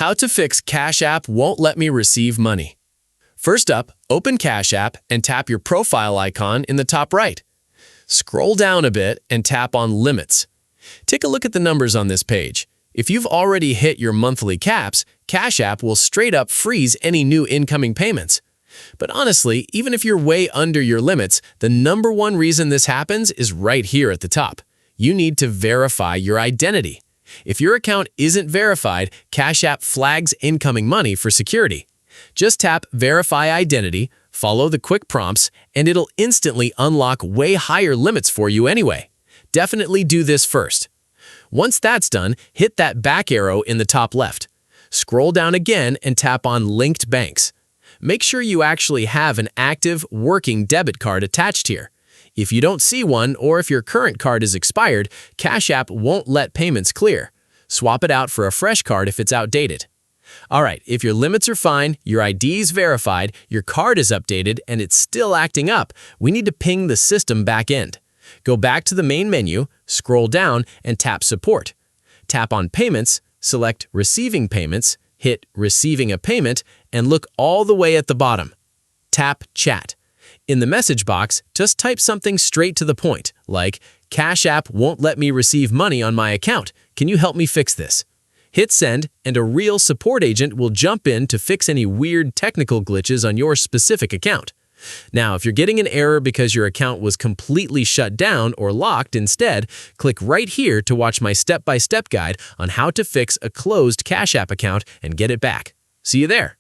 How to fix Cash App won't let me receive money. First up, open Cash App and tap your profile icon in the top right. Scroll down a bit and tap on Limits. Take a look at the numbers on this page. If you've already hit your monthly caps, Cash App will straight up freeze any new incoming payments. But honestly, even if you're way under your limits, the number one reason this happens is right here at the top. You need to verify your identity. If your account isn't verified, Cash App flags incoming money for security. Just tap Verify Identity, follow the quick prompts, and it'll instantly unlock way higher limits for you anyway. Definitely do this first. Once that's done, hit that back arrow in the top left. Scroll down again and tap on Linked Banks. Make sure you actually have an active, working debit card attached here. If you don't see one or if your current card is expired, Cash App won't let payments clear. Swap it out for a fresh card if it's outdated. Alright, if your limits are fine, your ID is verified, your card is updated, and it's still acting up, we need to ping the system back end. Go back to the main menu, scroll down, and tap Support. Tap on Payments, select Receiving Payments, hit Receiving a Payment, and look all the way at the bottom. Tap Chat. In the message box, just type something straight to the point, like, Cash App won't let me receive money on my account. Can you help me fix this? Hit send, and a real support agent will jump in to fix any weird technical glitches on your specific account. Now, if you're getting an error because your account was completely shut down or locked instead, click right here to watch my step-by-step guide on how to fix a closed Cash App account and get it back. See you there.